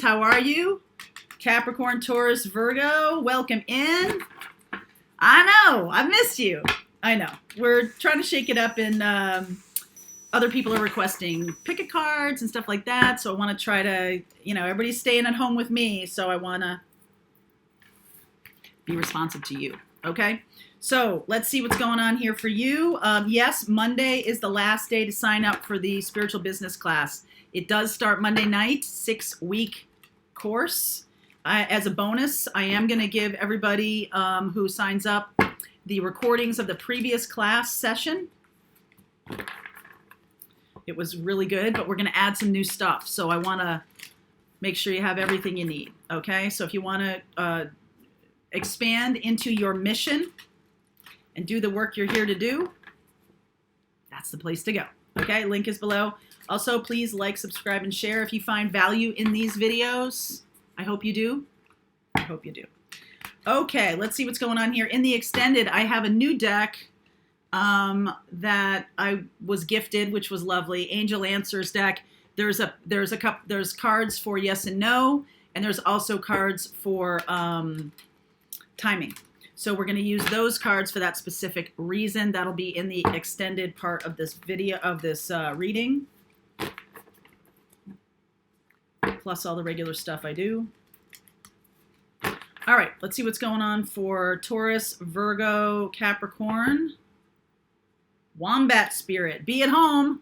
How are you? Capricorn, Taurus, Virgo, welcome in. I know, I missed you. I know. We're trying to shake it up, and other people are requesting picket cards and stuff like that. So I want to try to, everybody's staying at home with me. So I want to be responsive to you. Okay. So let's see what's going on here for you. Yes, Monday is the last day to sign up for the spiritual business class. It does start Monday night, 6-week course. As a bonus, I am going to give everybody who signs up the recordings of the previous class session. It was really good, but we're going to add some new stuff. So I want to make sure you have everything you need. Okay, so if you want to expand into your mission and do the work you're here to do, that's the place to go. Okay, link is below. Also, please like, subscribe, and share if you find value in these videos. I hope you do. I hope you do. Okay, let's see what's going on here. In the extended, I have a new deck that I was gifted, which was lovely. Angel Answers deck. There's cards for yes and no, and there's also cards for timing. So we're going to use those cards for that specific reason. That'll be in the extended part of this video, of this reading, plus all the regular stuff I do. All right, let's see what's going on for Taurus, Virgo, Capricorn. Wombat spirit, be at home.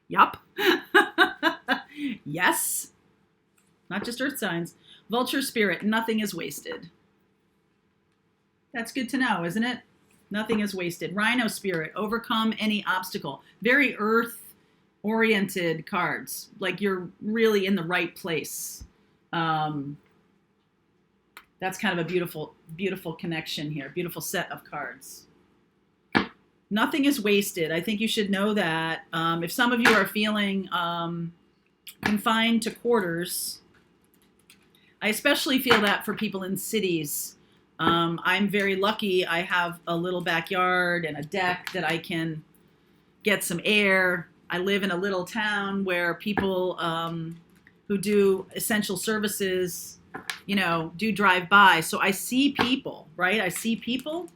Yup. Yes. Not just earth signs. Vulture spirit, nothing is wasted. That's good to know, isn't it? Nothing is wasted. Rhino spirit, overcome any obstacle. Very earth-oriented cards. Like you're really in the right place. That's kind of a beautiful, beautiful connection here. Beautiful set of cards. Nothing is wasted. I think you should know that. If some of you are feeling confined to quarters, I especially feel that for people in cities. I'm very lucky. I have a little backyard and a deck that I can get some air. I live in a little town where people who do essential services, do drive by. So I see people, right? I see people,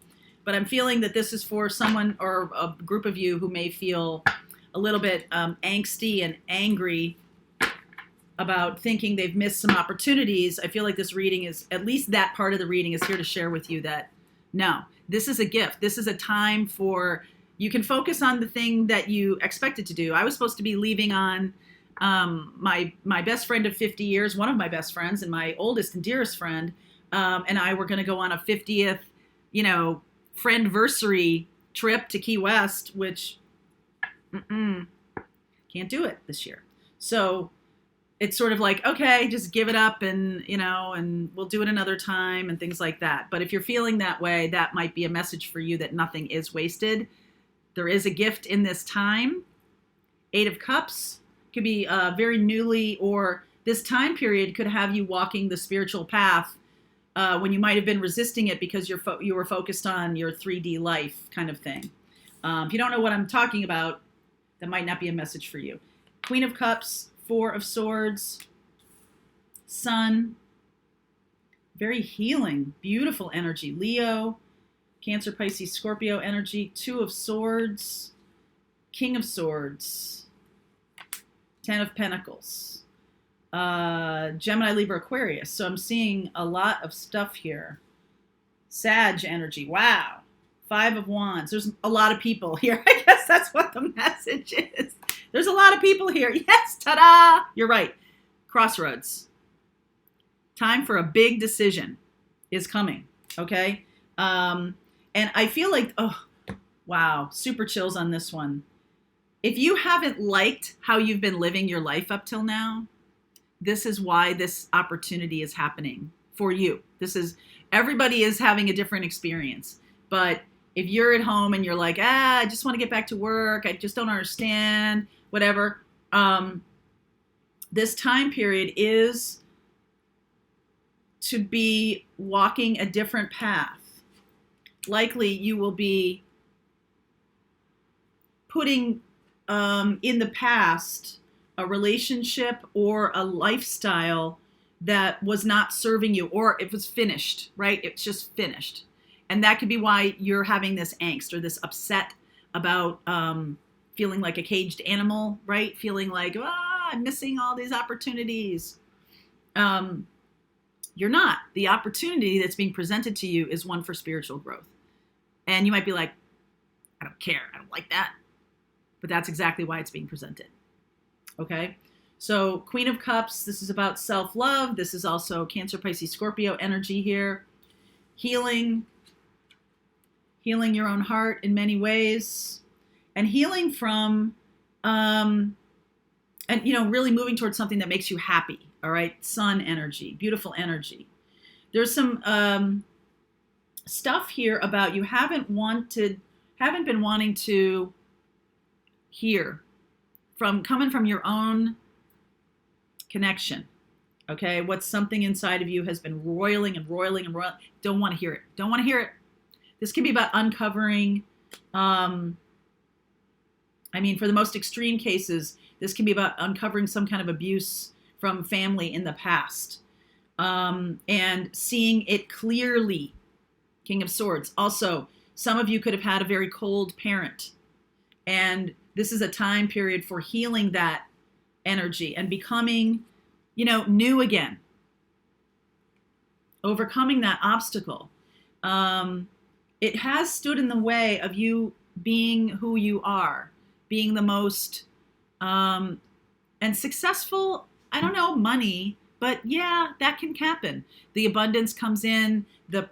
but I'm feeling that this is for someone or a group of you who may feel a little bit angsty and angry about thinking they've missed some opportunities. I feel like this reading is, at least that part of the reading is here to share with you that, no, this is a gift. This is a time for, you can focus on the thing that you expected to do. I was supposed to be leaving on my best friend of 50 years, one of my best friends and my oldest and dearest friend, and I were going to go on a 50th, friendversary trip to Key West, which can't do it this year. So it's sort of like, okay, just give it up and, and we'll do it another time and things like that. But if you're feeling that way, that might be a message for you that nothing is wasted. There is a gift in this time. 8 of Cups could be very newly, or this time period could have you walking the spiritual path when you might have been resisting it because you were focused on your 3D life kind of thing. If you don't know what I'm talking about, that might not be a message for you. Queen of Cups, 4 of Swords, Sun, very healing, beautiful energy. Leo, Cancer, Pisces, Scorpio energy, 2 of Swords, King of Swords, 10 of Pentacles, Gemini, Libra, Aquarius. So I'm seeing a lot of stuff here. Sag energy, wow. 5 of Wands. There's a lot of people here. I guess that's what the message is. There's a lot of people here. Yes, ta-da! You're right. Crossroads. Time for a big decision is coming, okay? And I feel like, oh, wow, super chills on this one. If you haven't liked how you've been living your life up till now, this is why this opportunity is happening for you. Everybody is having a different experience, but if you're at home and you're like, I just want to get back to work, I just don't understand, whatever, this time period is to be walking a different path. Likely you will be putting in the past a relationship or a lifestyle that was not serving you, or it was finished, right? It's just finished. And that could be why you're having this angst or this upset about feeling like a caged animal, right? Feeling like, I'm missing all these opportunities. You're not. The opportunity that's being presented to you is one for spiritual growth. And you might be like, I don't care. I don't like that. But that's exactly why it's being presented. Okay? So Queen of Cups, this is about self-love. This is also Cancer, Pisces, Scorpio energy here. Healing your own heart in many ways. And healing from, and really moving towards something that makes you happy. All right? Sun energy, beautiful energy. There's some stuff here about you haven't been wanting to hear coming from your own connection. Okay, what's something inside of you has been roiling and roiling and roiling. Don't want to hear it. Don't want to hear it. This can be about uncovering. For the most extreme cases, this can be about uncovering some kind of abuse from family in the past, and seeing it clearly. King of Swords. Also, some of you could have had a very cold parent, and this is a time period for healing that energy and becoming, new again. Overcoming that obstacle. It has stood in the way of you being who you are, being the most and successful. I don't know, money, but yeah, that can happen. The abundance comes in, the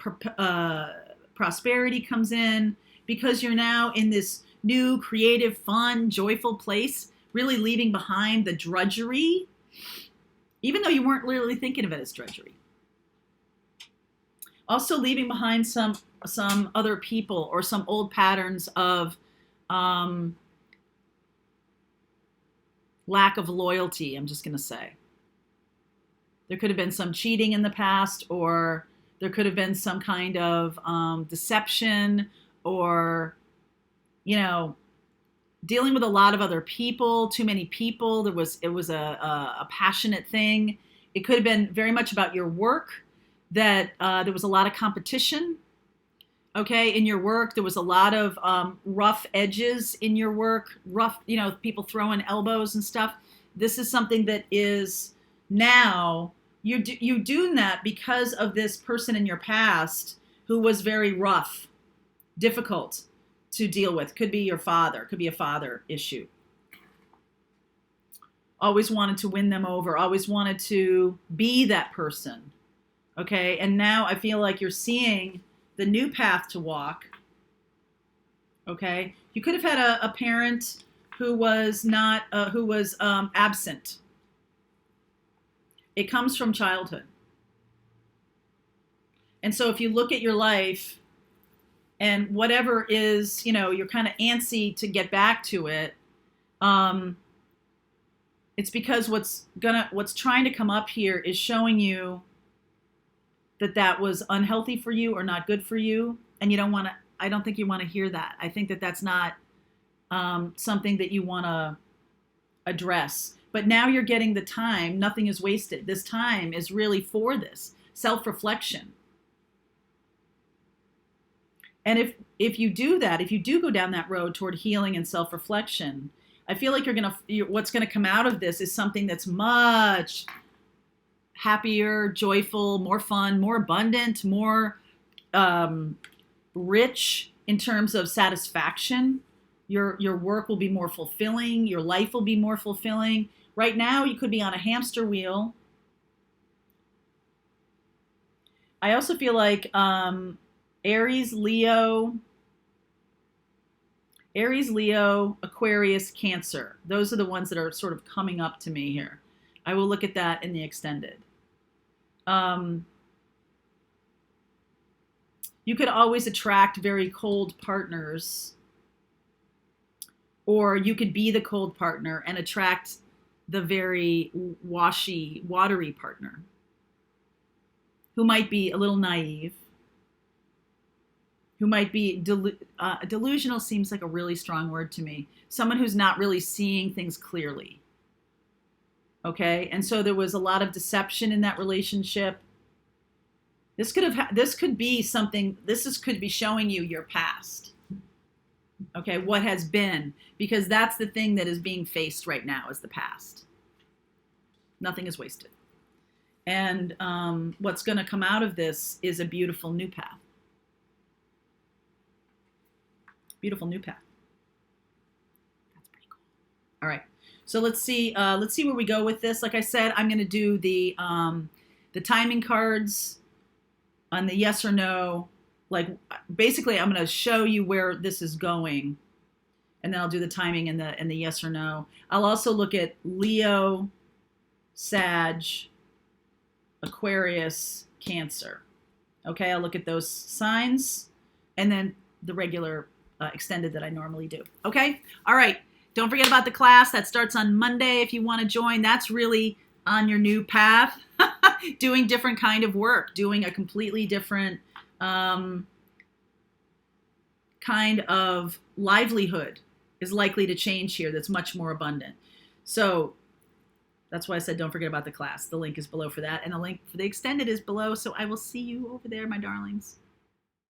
prosperity comes in, because you're now in this new, creative, fun, joyful place, really leaving behind the drudgery, even though you weren't really thinking of it as drudgery. Also leaving behind some other people or some old patterns of lack of loyalty, I'm just going to say. There could have been some cheating in the past, or there could have been some kind of deception, or, dealing with a lot of other people, too many people. It was a passionate thing. It could have been very much about your work, that there was a lot of competition. Okay, in your work, there was a lot of rough edges in your work, people throwing elbows and stuff. This is something that is now, you doing that because of this person in your past who was very rough, difficult to deal with. Could be your father, could be a father issue. Always wanted to win them over, always wanted to be that person. Okay, and now I feel like you're seeing the new path to walk. Okay, you could have had a parent who was not, absent. It comes from childhood. And so if you look at your life and whatever is, you're kind of antsy to get back to it, it's because what's trying to come up here is showing you that was unhealthy for you or not good for you. And I don't think you want to hear that. I think that's not something that you want to address. But now you're getting the time. Nothing is wasted. This time is really for this self-reflection. And if you do that, if you do go down that road toward healing and self-reflection, I feel like what's going to come out of this is something that's much happier, joyful, more fun, more abundant, more rich in terms of satisfaction. Your work will be more fulfilling. Your life will be more fulfilling. Right now, you could be on a hamster wheel. I also feel like Aries, Leo, Aquarius, Cancer. Those are the ones that are sort of coming up to me here. I will look at that in the extended. You could always attract very cold partners, or you could be the cold partner and attract the very washy, watery partner who might be a little naive, who might be delusional seems like a really strong word to me. Someone who's not really seeing things clearly. Okay, and so there was a lot of deception in that relationship. This could be something. Could be showing you your past. Okay, what has been, because that's the thing that is being faced right now is the past. Nothing is wasted. And what's going to come out of this is a beautiful new path. Beautiful new path. That's pretty cool. All right. So let's see where we go with this. Like I said, I'm going to do the timing cards on the yes or no. Like basically, I'm going to show you where this is going, and then I'll do the timing and the yes or no. I'll also look at Leo, Sag, Aquarius, Cancer. Okay, I'll look at those signs, and then the regular extended that I normally do. Okay, all right. Don't forget about the class that starts on Monday if you want to join. That's really on your new path, doing different kind of work, doing a completely different kind of livelihood is likely to change here that's much more abundant. So that's why I said don't forget about the class. The link is below for that, and the link for the extended is below, so I will see you over there, my darlings.